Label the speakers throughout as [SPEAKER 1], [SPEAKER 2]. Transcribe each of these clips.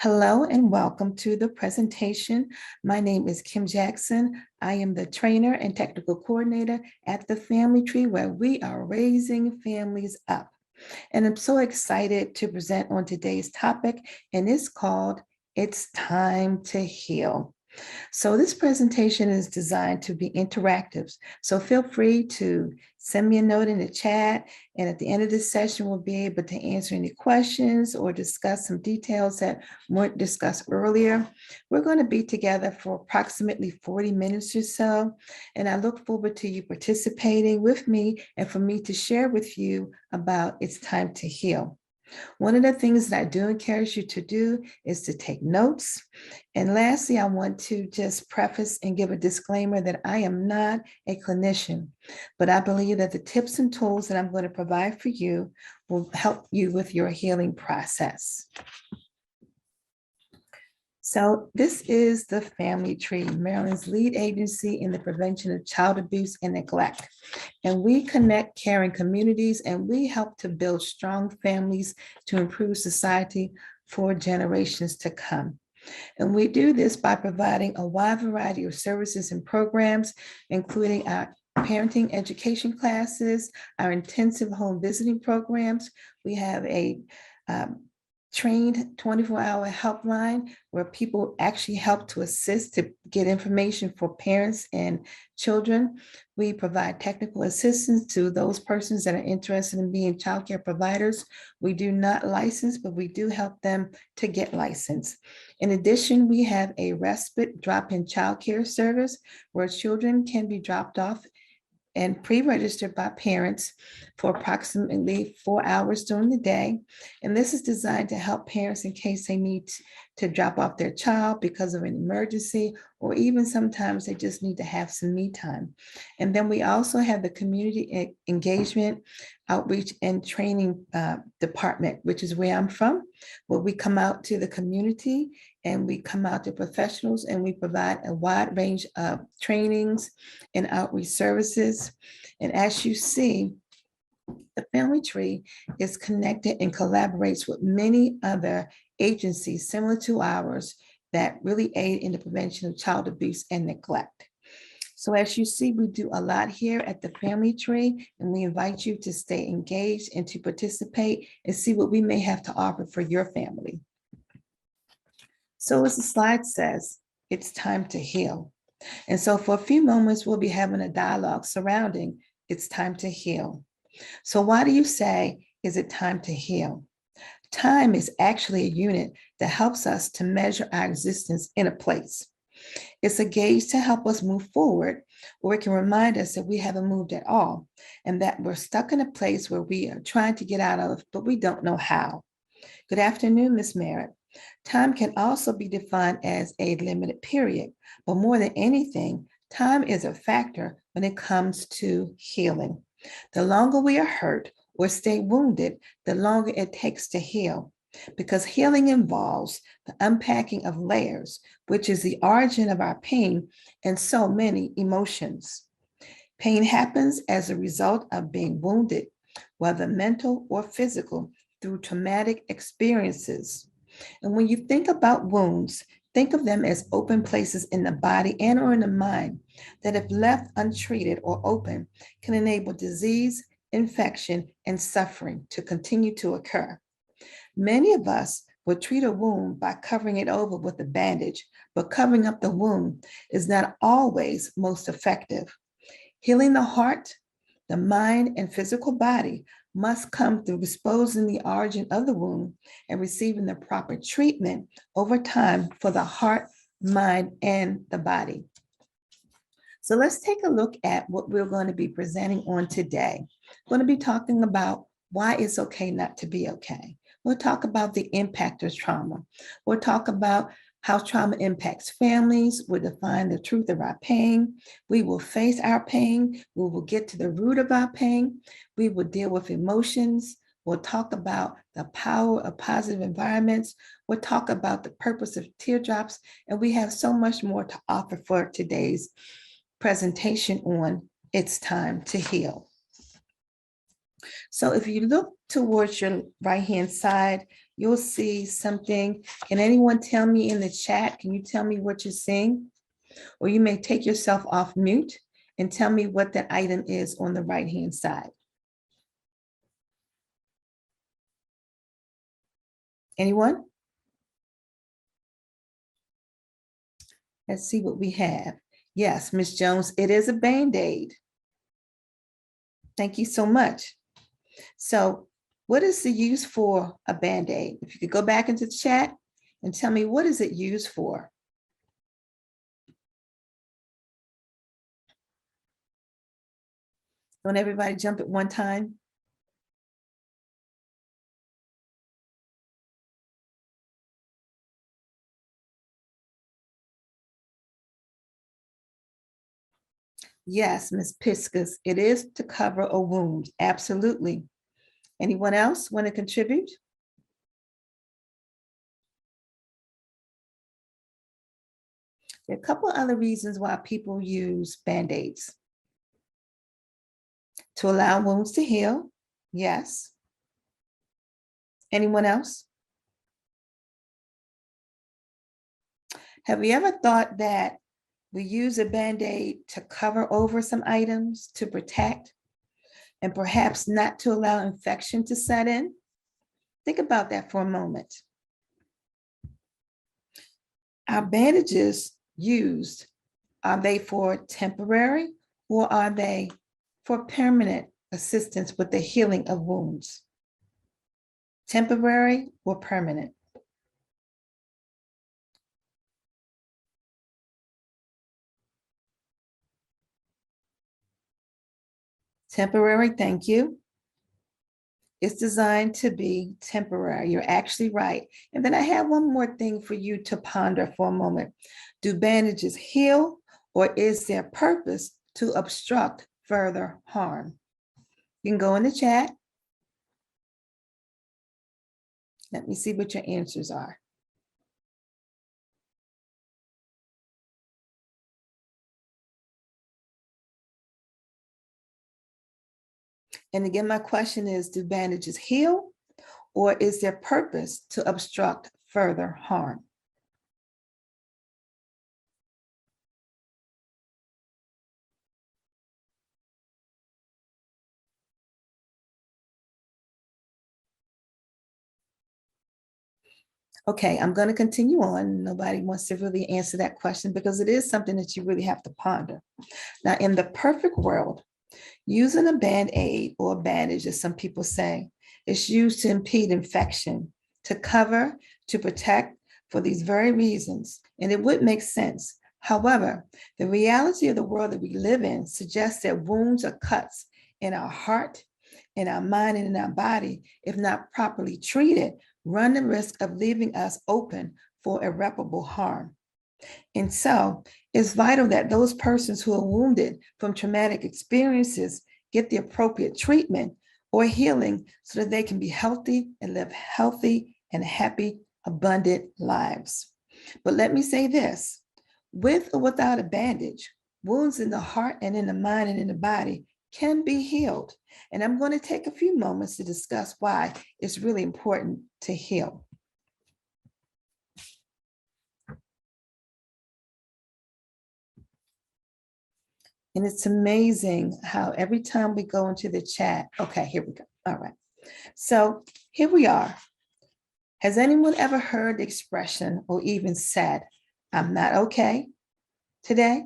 [SPEAKER 1] Hello and welcome to the presentation. My name is Kim Jackson. I am the trainer and technical coordinator at the Family Tree, where we are raising families up. And I'm so excited to present on today's topic, and it's called It's Time to Heal. So this presentation is designed to be interactive. So feel free to send me a note in the chat. And at the end of this session, we'll be able to answer any questions or discuss some details that weren't discussed earlier. We're going to be together for approximately 40 minutes or so. And I look forward to you participating with me and for me to share with you about It's Time to Heal. One of the things that I do encourage you to do is to take notes. And lastly, I want to just preface and give a disclaimer that I am not a clinician, but I believe that the tips and tools that I'm going to provide for you will help you with your healing process. So this is the Family Tree, Maryland's lead agency in the prevention of child abuse and neglect. And we connect caring communities and we help to build strong families to improve society for generations to come. And we do this by providing a wide variety of services and programs, including our parenting education classes, our intensive home visiting programs. We have a trained 24-hour helpline where people actually help to assist to get information for parents and children. We provide technical assistance to those persons that are interested in being childcare providers. We do not license, but we do help them to get licensed. In addition, we have a respite drop-in childcare service where children can be dropped off and pre-registered by parents for approximately 4 hours during the day. And this is designed to help parents in case they need to drop off their child because of an emergency, or even sometimes they just need to have some me time. And then we also have the community engagement, outreach, and training department, which is where I'm from, where we come out to the community and we come out to professionals and we provide a wide range of trainings and outreach services. And as you see, the Family Tree is connected and collaborates with many other agencies similar to ours that really aid in the prevention of child abuse and neglect. So as you see, we do a lot here at the Family Tree, and we invite you to stay engaged and to participate and see what we may have to offer for your family. So as the slide says, it's time to heal. And so for a few moments, we'll be having a dialogue surrounding it's time to heal. So why do you say, is it time to heal? Time is actually a unit that helps us to measure our existence in a place. It's a gauge to help us move forward, or it can remind us that we haven't moved at all and that we're stuck in a place where we are trying to get out of, but we don't know how. Good afternoon, Ms. Merritt. Time can also be defined as a limited period, but more than anything, time is a factor when it comes to healing. The longer we are hurt or stay wounded, the longer it takes to heal, because healing involves the unpacking of layers, which is the origin of our pain and so many emotions. Pain happens as a result of being wounded, whether mental or physical, through traumatic experiences. And when you think about wounds, think of them as open places in the body and or in the mind that, if left untreated or open, can enable disease, infection, and suffering to continue to occur. Many of us would treat a wound by covering it over with a bandage, but covering up the wound is not always most effective. Healing the heart, the mind, and physical body must come through exposing the origin of the wound and receiving the proper treatment over time for the heart, mind, and the body. So let's take a look at what we're going to be presenting on today. We're going to be talking about why it's okay not to be okay. We'll talk about the impact of trauma. We'll talk about how trauma impacts families. We'll define the truth of our pain. We will face our pain. We will get to the root of our pain. We will deal with emotions. We'll talk about the power of positive environments. We'll talk about the purpose of teardrops. And we have so much more to offer for today's presentation on It's Time to Heal. So if you look towards your right-hand side, you'll see something. Can anyone tell me in the chat? Can you tell me what you're seeing? Or you may take yourself off mute and tell me what that item is on the right-hand side. Anyone? Let's see what we have. Yes, Miss Jones, it is a Band-Aid. Thank you so much. So what is the use for a Band-Aid? If you could go back into the chat and tell me, what is it used for? Don't everybody jump at one time? Yes, Ms. Piscus, it is to cover a wound. Absolutely. Anyone else want to contribute? There are a couple other reasons why people use Band-Aids. To allow wounds to heal. Yes. Anyone else? Have you ever thought that we use a Band-Aid to cover over some items to protect and perhaps not to allow infection to set in? Think about that for a moment. Our bandages used, are they for temporary or are they for permanent assistance with the healing of wounds? Temporary or permanent? Temporary, thank you. It's designed to be temporary. You're actually right. And then I have one more thing for you to ponder for a moment. Do bandages heal, or is their purpose to obstruct further harm? You can go in the chat. Let me see what your answers are. And again, my question is, do bandages heal, or is their purpose to obstruct further harm? Okay, I'm going to continue on. Nobody wants to really answer that question because it is something that you really have to ponder. Now, in the perfect world, using a Band-Aid or a bandage, as some people say, is used to impede infection, to cover, to protect for these very reasons, and it would make sense. However, the reality of the world that we live in suggests that wounds or cuts in our heart, in our mind, and in our body, if not properly treated, run the risk of leaving us open for irreparable harm. And so it's vital that those persons who are wounded from traumatic experiences get the appropriate treatment or healing so that they can be healthy and live healthy and happy, abundant lives. But let me say this, with or without a bandage, wounds in the heart and in the mind and in the body can be healed. And I'm going to take a few moments to discuss why it's really important to heal. And it's amazing how every time we go into the chat, okay, here we go. All right. So here we are. Has anyone ever heard the expression or even said, I'm not okay today?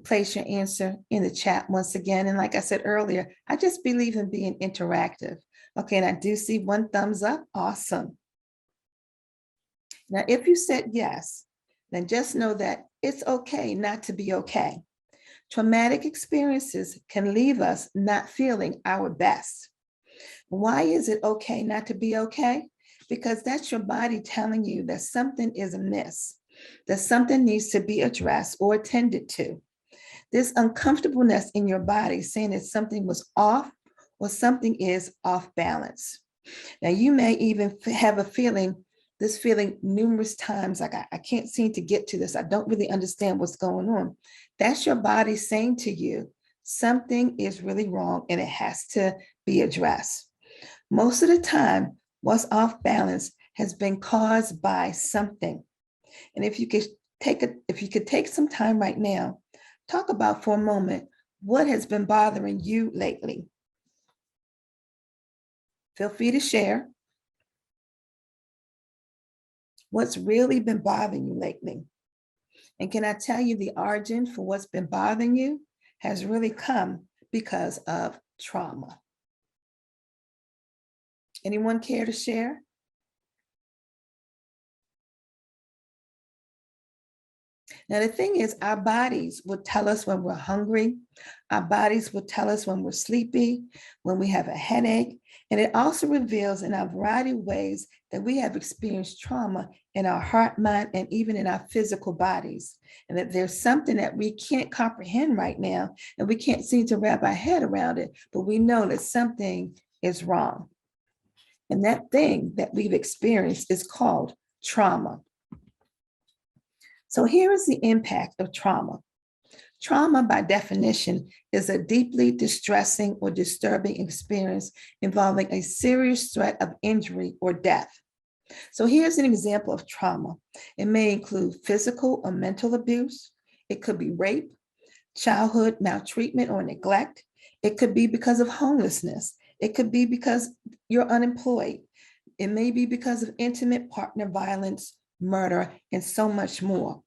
[SPEAKER 1] Place your answer in the chat once again. And like I said earlier, I just believe in being interactive. Okay, and I do see one thumbs up. Awesome. Now, if you said yes, then just know that it's okay not to be okay. Traumatic experiences can leave us not feeling our best. Why is it okay not to be okay? Because that's your body telling you that something is amiss, that something needs to be addressed or attended to. This uncomfortableness in your body saying that something was off or something is off balance. Now, you may even have this feeling numerous times, like I can't seem to get to this. I don't really understand what's going on. That's your body saying to you, something is really wrong and it has to be addressed. Most of the time, What's off balance has been caused by something. And if you could take some time right now, talk about for a moment what has been bothering you lately. Feel free to share what's really been bothering you lately. And can I tell you, the origin for what's been bothering you has really come because of trauma. Anyone care to share? Now, the thing is, our bodies will tell us when we're hungry. Our bodies will tell us when we're sleepy, when we have a headache. And it also reveals in a variety of ways that we have experienced trauma in our heart, mind, and even in our physical bodies. And that there's something that we can't comprehend right now, and we can't seem to wrap our head around it, but we know that something is wrong. And that thing that we've experienced is called trauma. So here is the impact of trauma. Trauma, by definition, is a deeply distressing or disturbing experience involving a serious threat of injury or death. So here's an example of trauma. It may include physical or mental abuse. It could be rape, childhood maltreatment or neglect. It could be because of homelessness. It could be because you're unemployed. It may be because of intimate partner violence, murder, and so much more.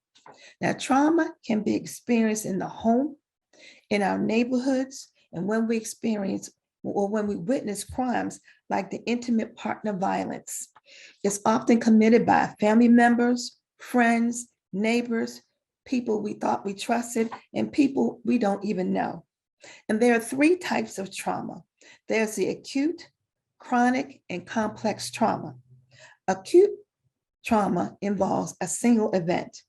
[SPEAKER 1] Now, trauma can be experienced in the home, in our neighborhoods, and when we experience or when we witness crimes like the intimate partner violence. It's often committed by family members, friends, neighbors, people we thought we trusted, and people we don't even know. And there are three types of trauma. There's the acute, chronic, and complex trauma. Acute trauma involves a single event,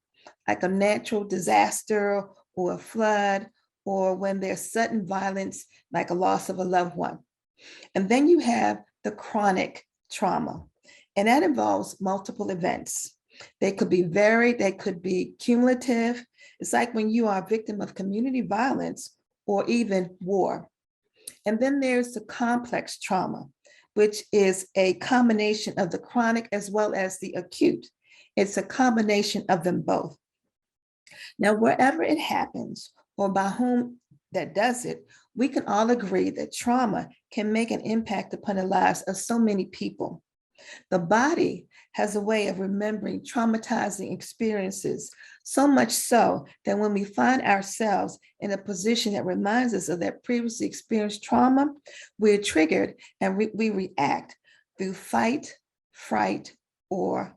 [SPEAKER 1] like a natural disaster or a flood, or when there's sudden violence, like a loss of a loved one. And then you have the chronic trauma, and that involves multiple events. They could be varied, they could be cumulative. It's like when you are a victim of community violence or even war. And then there's the complex trauma, which is a combination of the chronic as well as the acute. It's a combination of them both. Now, wherever it happens or by whom that does it, we can all agree that trauma can make an impact upon the lives of so many people. The body has a way of remembering traumatizing experiences, so much so that when we find ourselves in a position that reminds us of that previously experienced trauma, we're triggered and we react through fight, fright, or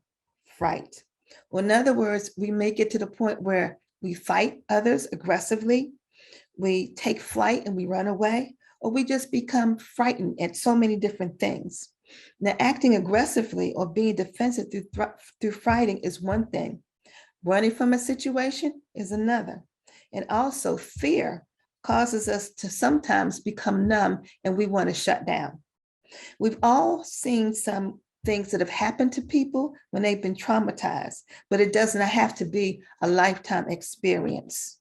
[SPEAKER 1] fright. Well, in other words, we may get to the point where we fight others aggressively, we take flight and we run away, or we just become frightened at so many different things. Now, acting aggressively or being defensive through fighting is one thing. Running from a situation is another. And also fear causes us to sometimes become numb and we want to shut down. We've all seen some things that have happened to people when they've been traumatized, but it does not have to be a lifetime experience.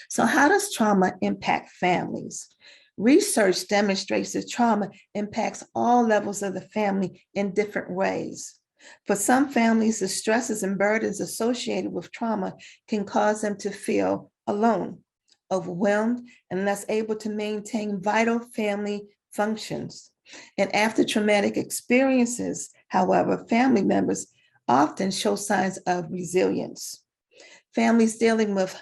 [SPEAKER 1] So how does trauma impact families? Research demonstrates that trauma impacts all levels of the family in different ways. For some families, the stresses and burdens associated with trauma can cause them to feel alone, overwhelmed, and less able to maintain vital family functions. And after traumatic experiences, however, family members often show signs of resilience. Families dealing with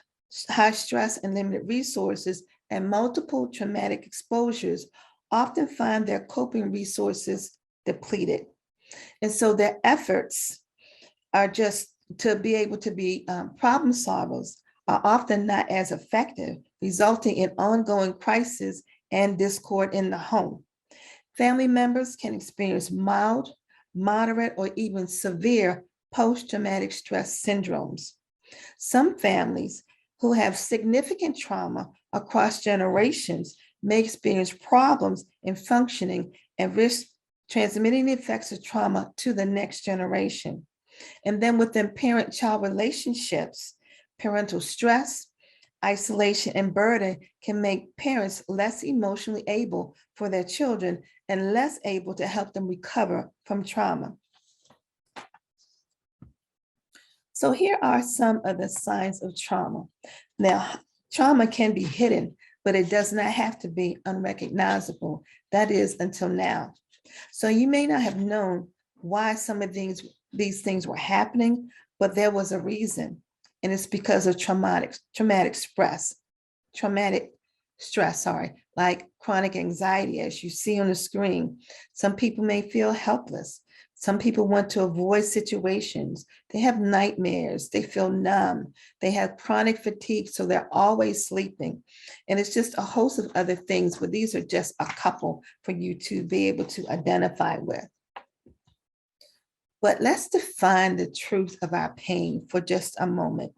[SPEAKER 1] high stress and limited resources and multiple traumatic exposures often find their coping resources depleted. And so their efforts are just to be able to be problem solvers are often not as effective, resulting in ongoing crisis and discord in the home. Family members can experience mild, moderate, or even severe post-traumatic stress syndromes. Some families who have significant trauma across generations may experience problems in functioning and risk transmitting the effects of trauma to the next generation. And then within parent-child relationships, parental stress, isolation, and burden can make parents less emotionally able for their children and less able to help them recover from trauma. So here are some of the signs of trauma. Now, trauma can be hidden, but it does not have to be unrecognizable. That is until now. So you may not have known why some of these things were happening, but there was a reason. And it's because of traumatic stress, like chronic anxiety, as you see on the screen. Some people may feel helpless. Some people want to avoid situations. They have nightmares. They feel numb. They have chronic fatigue, so they're always sleeping. And it's just a host of other things, but these are just a couple for you to be able to identify with. But let's define the truth of our pain for just a moment.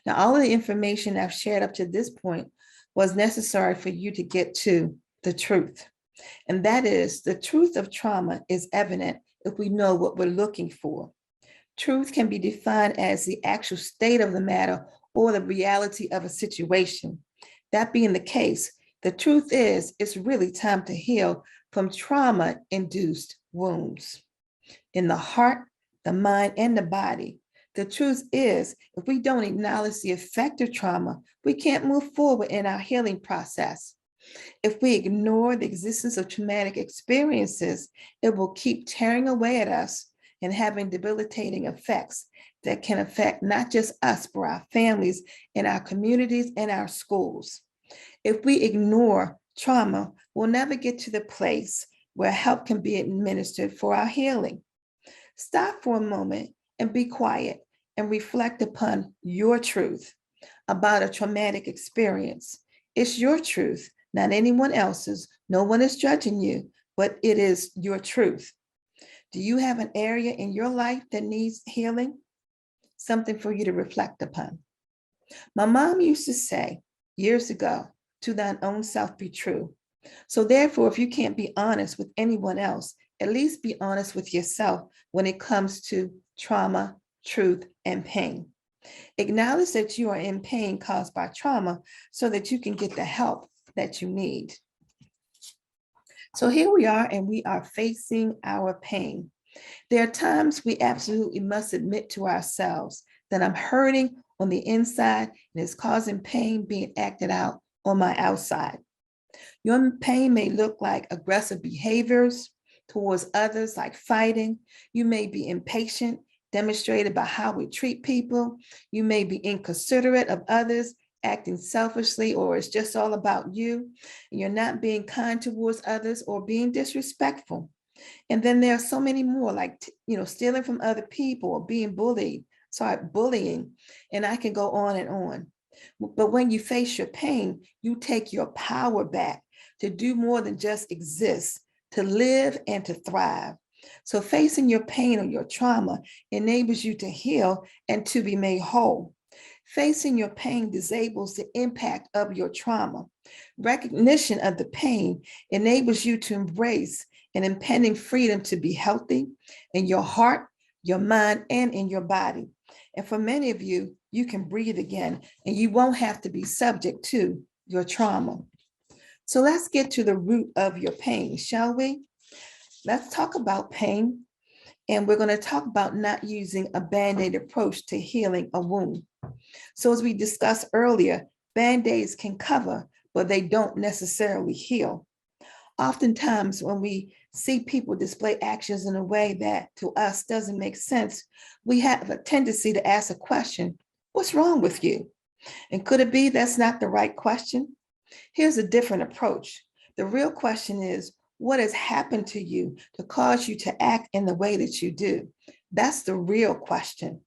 [SPEAKER 1] Now, all of the information I've shared up to this point was necessary for you to get to the truth. And that is, the truth of trauma is evident if we know what we're looking for. Truth can be defined as the actual state of the matter or the reality of a situation. That being the case, the truth is it's really time to heal from trauma-induced wounds in the heart, the mind, and the body. The truth is, if we don't acknowledge the effect of trauma, we can't move forward in our healing process. If we ignore the existence of traumatic experiences, it will keep tearing away at us and having debilitating effects that can affect not just us, but our families and our communities and our schools. If we ignore trauma, we'll never get to the place where help can be administered for our healing. Stop for a moment and be quiet and reflect upon your truth about a traumatic experience. It's your truth, not anyone else's. No one is judging you, but it is your truth. Do you have an area in your life that needs healing? Something for you to reflect upon. My mom used to say years ago, to thine own self be true. So therefore, if you can't be honest with anyone else, at least be honest with yourself when it comes to trauma, truth, and pain. Acknowledge that you are in pain caused by trauma so that you can get the help that you need. So here we are, and we are facing our pain. There are times we absolutely must admit to ourselves that I'm hurting on the inside and it's causing pain being acted out on my outside. Your pain may look like aggressive behaviors towards others, like fighting. You may be impatient, demonstrated by how we treat people. You may be inconsiderate of others, acting selfishly, or it's just all about you. And you're not being kind towards others or being disrespectful. And then there are so many more, like, stealing from other people or being bullying. And I can go on and on. But when you face your pain, you take your power back to do more than just exist, to live and to thrive. So facing your pain or your trauma enables you to heal and to be made whole. Facing your pain disables the impact of your trauma. Recognition of the pain enables you to embrace an impending freedom to be healthy in your heart, your mind, and in your body. And for many of you, you can breathe again and you won't have to be subject to your trauma. So let's get to the root of your pain, shall we? Let's talk about pain. And we're going to talk about not using a Band-Aid approach to healing a wound. So as we discussed earlier, Band-Aids can cover, but they don't necessarily heal. Oftentimes, when we see people display actions in a way that to us doesn't make sense, we have a tendency to ask a question, what's wrong with you? And could it be that's not the right question? Here's a different approach. The real question is, what has happened to you to cause you to act in the way that you do? That's the real question.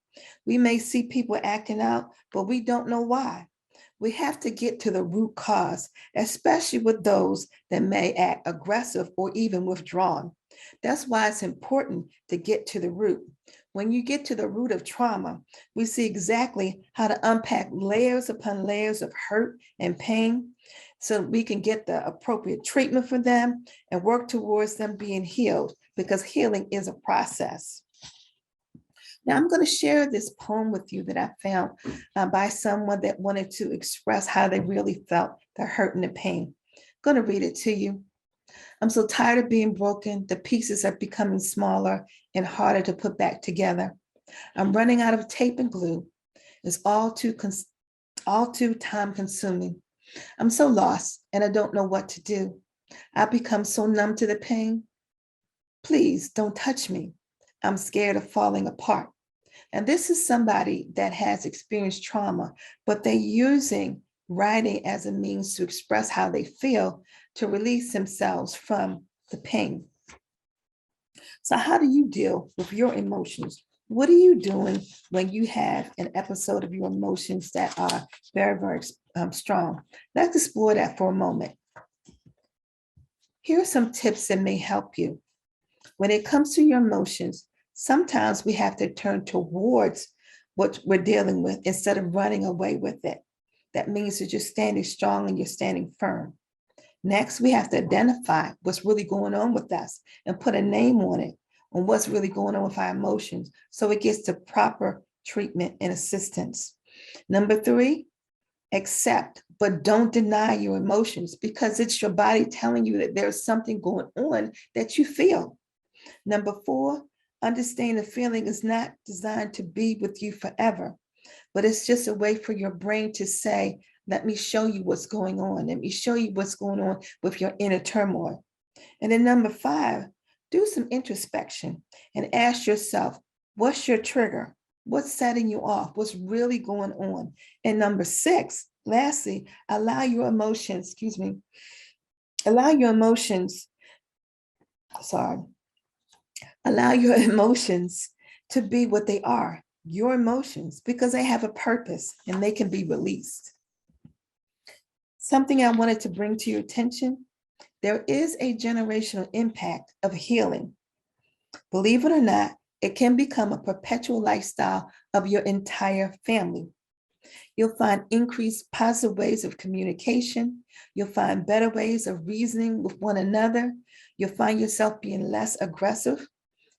[SPEAKER 1] We may see people acting out, but we don't know why. We have to get to the root cause, especially with those that may act aggressive or even withdrawn. That's why it's important to get to the root. When you get to the root of trauma, we see exactly how to unpack layers upon layers of hurt and pain so we can get the appropriate treatment for them and work towards them being healed, because healing is a process. Now, I'm going to share this poem with you that I found by someone that wanted to express how they really felt the hurt and the pain. I'm going to read it to you. I'm so tired of being broken. The pieces are becoming smaller and harder to put back together. I'm running out of tape and glue. It's all too time consuming. I'm so lost and I don't know what to do. I've become so numb to the pain. Please don't touch me. I'm scared of falling apart. And this is somebody that has experienced trauma, but they're using writing as a means to express how they feel, to release themselves from the pain. So how do you deal with your emotions? What are you doing when you have an episode of your emotions that are very, very strong? Let's explore that for a moment. Here are some tips that may help you. When it comes to your emotions, sometimes we have to turn towards what we're dealing with instead of running away with it. That means that you're standing strong and you're standing firm. Next, we have to identify what's really going on with us and put a name on it, on what's really going on with our emotions, so it gets the proper treatment and assistance. Number 3, accept, but don't deny your emotions, because it's your body telling you that there's something going on that you feel. Number 4, understand the feeling is not designed to be with you forever, but it's just a way for your brain to say, let me show you what's going on. Let me show you what's going on with your inner turmoil. And then number 5, do some introspection and ask yourself, what's your trigger? What's setting you off? What's really going on? And number 6, lastly, allow your emotions to be what they are, your emotions, because they have a purpose and they can be released. Something I wanted to bring to your attention, there is a generational impact of healing. Believe it or not, it can become a perpetual lifestyle of your entire family. You'll find increased positive ways of communication. You'll find better ways of reasoning with one another. You'll find yourself being less aggressive,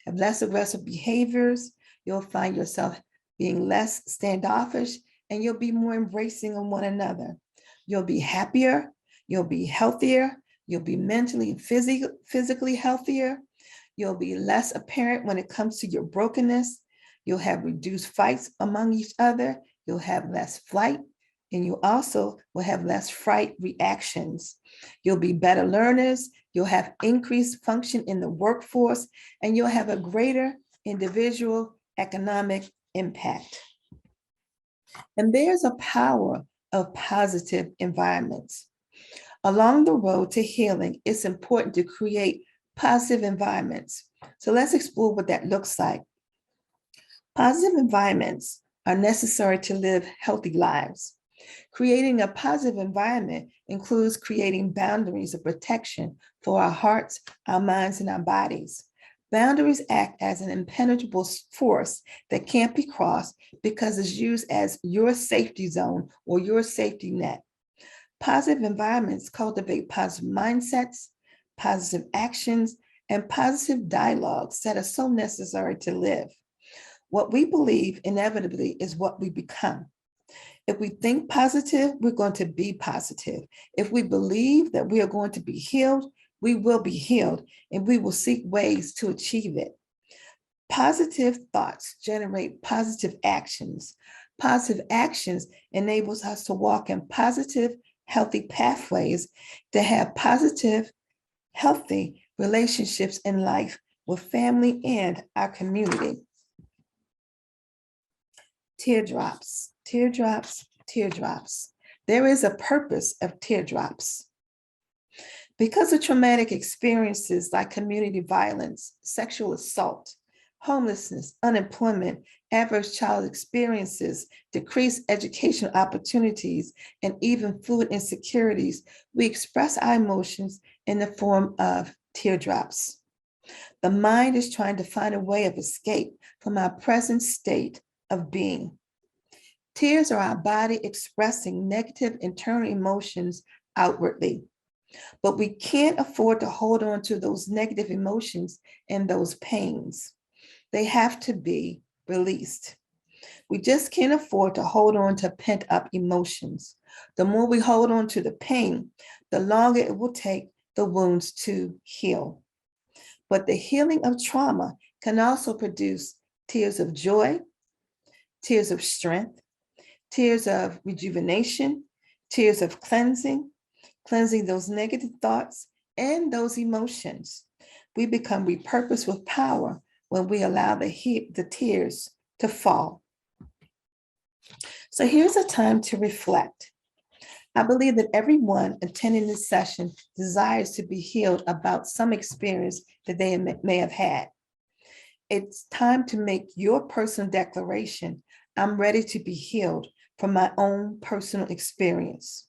[SPEAKER 1] have less aggressive behaviors. You'll find yourself being less standoffish, and you'll be more embracing of one another. You'll be happier, you'll be healthier, you'll be mentally and physically healthier. You'll be less apparent when it comes to your brokenness. You'll have reduced fights among each other. You'll have less flight, and you also will have less fright reactions. You'll be better learners. You'll have increased function in the workforce, and you'll have a greater individual economic impact. And there's a power of positive environments. Along the road to healing, it's important to create positive environments. So let's explore what that looks like. Positive environments are necessary to live healthy lives. Creating a positive environment includes creating boundaries of protection for our hearts, our minds, and our bodies. Boundaries act as an impenetrable force that can't be crossed because it's used as your safety zone or your safety net. Positive environments cultivate positive mindsets, positive actions, and positive dialogues that are so necessary to live. What we believe inevitably is what we become. If we think positive, we're going to be positive. If we believe that we are going to be healed, we will be healed, and we will seek ways to achieve it. Positive thoughts generate positive actions. Positive actions enables us to walk in positive, healthy pathways to have positive, healthy relationships in life with family and our community. Teardrops, teardrops, teardrops. There is a purpose of teardrops. Because of traumatic experiences like community violence, sexual assault, homelessness, unemployment, adverse child experiences, decreased educational opportunities, and even food insecurities, we express our emotions in the form of teardrops. The mind is trying to find a way of escape from our present state of being. Tears are our body expressing negative internal emotions outwardly. But we can't afford to hold on to those negative emotions and those pains. They have to be released. We just can't afford to hold on to pent up emotions. The more we hold on to the pain, the longer it will take the wounds to heal. But the healing of trauma can also produce tears of joy, tears of strength, tears of rejuvenation, tears of cleansing, cleansing those negative thoughts and those emotions. We become repurposed with power when we allow the tears to fall. So here's a time to reflect. I believe that everyone attending this session desires to be healed about some experience that they may have had. It's time to make your personal declaration. I'm ready to be healed from my own personal experience.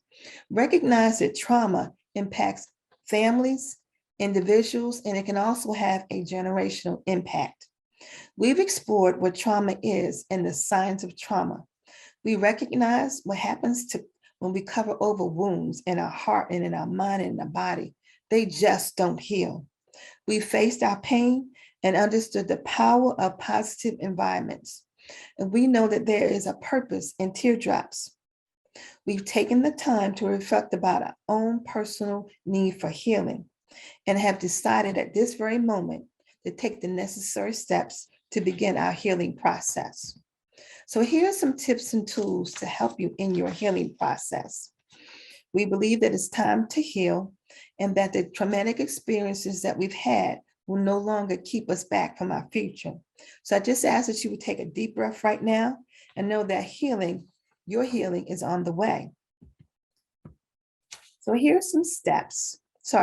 [SPEAKER 1] Recognize that trauma impacts families, individuals, and it can also have a generational impact. We've explored what trauma is and the signs of trauma. We recognize what happens when we cover over wounds in our heart and in our mind and in our body. They just don't heal. We faced our pain and understood the power of positive environments. And we know that there is a purpose in teardrops. We've taken the time to reflect about our own personal need for healing and have decided at this very moment to take the necessary steps to begin our healing process. So here are some tips and tools to help you in your healing process. We believe that it's time to heal and that the traumatic experiences that we've had will no longer keep us back from our future. So I just ask that you would take a deep breath right now and know that your healing is on the way. So here are some steps.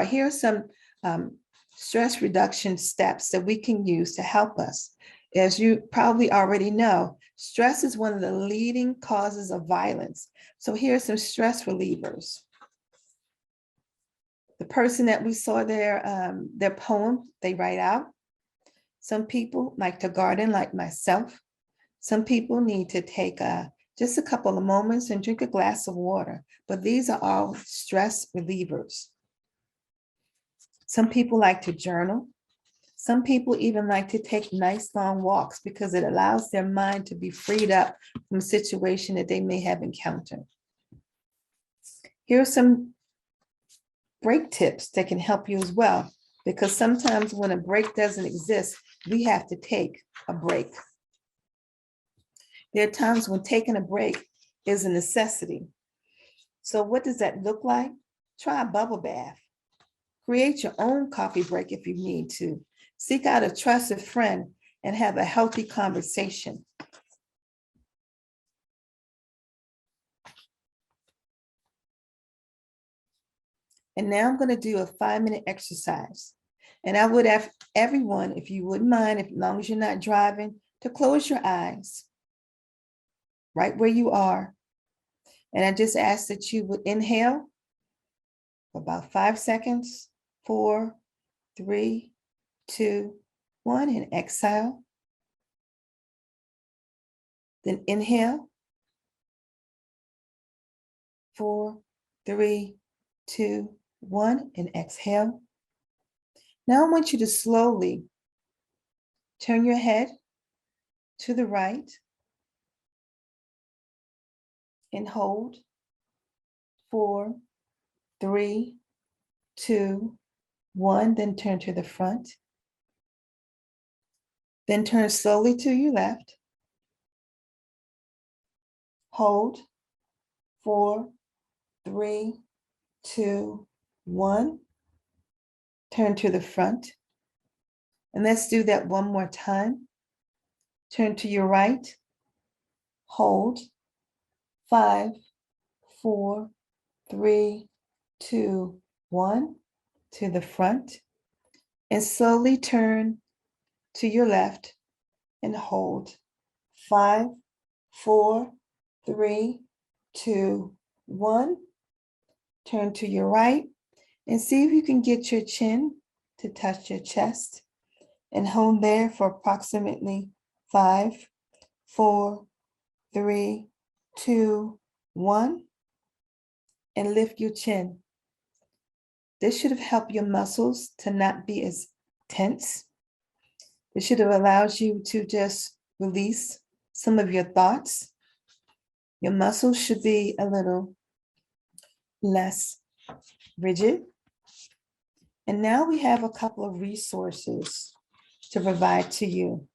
[SPEAKER 1] Here are some stress reduction steps that we can use to help us. As you probably already know, stress is one of the leading causes of violence. So here are some stress relievers. The person that we saw their poem, they write out. Some people like to garden, like myself. Some people need to take just a couple of moments and drink a glass of water, but these are all stress relievers. Some people like to journal. Some people even like to take nice long walks because it allows their mind to be freed up from a situation that they may have encountered. Here are some break tips that can help you as well, because sometimes when a break doesn't exist, we have to take a break. There are times when taking a break is a necessity. So what does that look like? Try a bubble bath. Create your own coffee break if you need to. Seek out a trusted friend and have a healthy conversation. And now I'm going to do a 5-minute exercise. And I would have everyone, if you wouldn't mind, as long as you're not driving, to close your eyes right where you are. And I just ask that you would inhale for about 5 seconds, 4, 3, 2, 1, and exhale. Then inhale, 4, 3, 2, 1, and exhale. Now I want you to slowly turn your head to the right and hold. 4, 3, 2, 1, then turn to the front. Then turn slowly to your left. Hold. 4, 3, 2, 1. Turn to the front. And let's do that one more time. Turn to your right. Hold. 5, 4, 3, 2, 1. To the front. And slowly turn to your left and hold. 5, 4, 3, 2, 1. Turn to your right and see if you can get your chin to touch your chest and hold there for approximately 5, 4, 3, 2, 1, and lift your chin. This should have helped your muscles to not be as tense. It should have allowed you to just release some of your thoughts. Your muscles should be a little less rigid. And now we have a couple of resources to provide to you.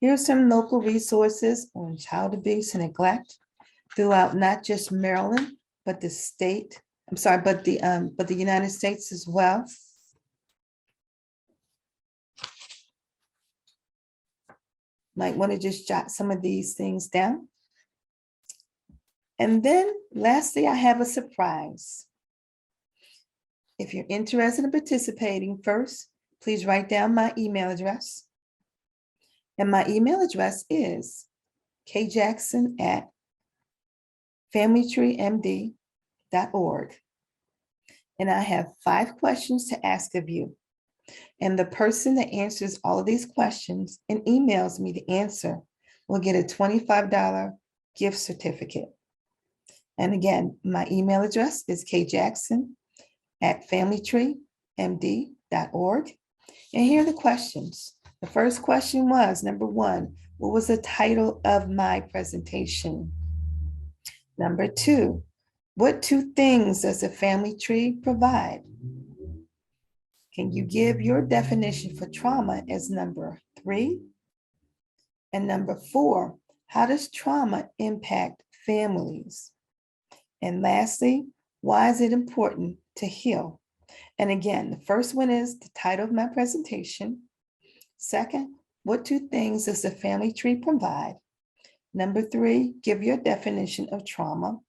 [SPEAKER 1] Here are some local resources on child abuse and neglect throughout not just Maryland, but the state, but the United States as well. Might want to just jot some of these things down. And then lastly, I have a surprise. If you're interested in participating, first, please write down my email address. And my email address is kjackson@familytreemd.org. And I have 5 questions to ask of you. And the person that answers all of these questions and emails me the answer will get a $25 gift certificate. And again, my email address is kjackson@familytreemd.org. And here are the questions. The first question was, number 1, what was the title of my presentation? Number 2, what 2 things does a family tree provide? Can you give your definition for trauma as number 3? And number 4, how does trauma impact families? And lastly, why is it important to heal? And again, the first one is the title of my presentation. Second, what 2 things does the family tree provide? Number 3, give your definition of trauma.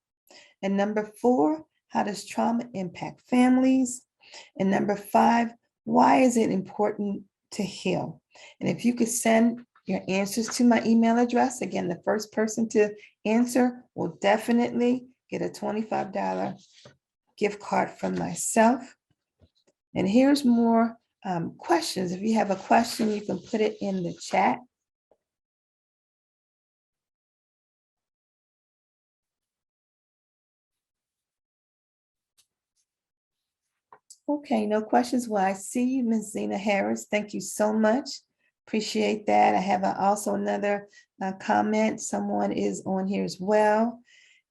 [SPEAKER 1] And number 4, how does trauma impact families? And number 5, why is it important to heal? And if you could send your answers to my email address, again, the first person to answer will definitely get a $25 gift card from myself. And here's more questions. If you have a question, you can put it in the chat. Okay, no questions. Well, I see you, Ms. Zena Harris. Thank you so much. Appreciate that. I have also another comment. Someone is on here as well.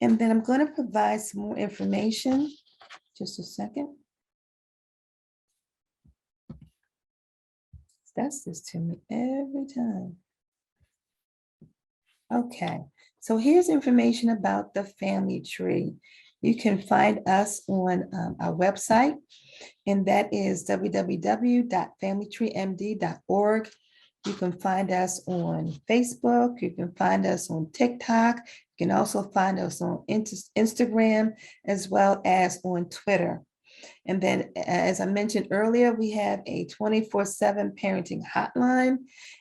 [SPEAKER 1] And then I'm going to provide some more information. Just a second. That's this to me every time. Okay, so here's information about the family tree. You can find us on our website, and that is www.familytreemd.org. You can find us on Facebook. You can find us on TikTok. You can also find us on Instagram as well as on Twitter. And then, as I mentioned earlier, we have a 24/7 parenting hotline,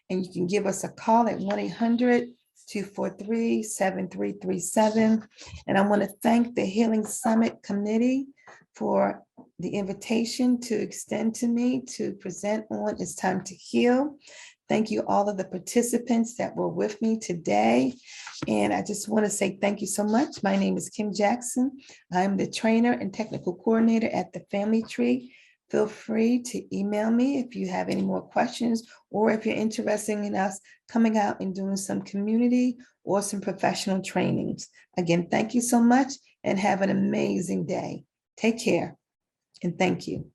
[SPEAKER 1] and you can give us a call at 1-800-243-7337. And I want to thank the Healing Summit Committee for the invitation to extend to me to present on It's Time to Heal. Thank you all of the participants that were with me today. And I just want to say thank you so much. My name is Kim Jackson. I'm the trainer and technical coordinator at the Family Tree. Feel free to email me if you have any more questions, or if you're interested in us coming out and doing some community or some professional trainings. Again, thank you so much and have an amazing day. Take care and thank you.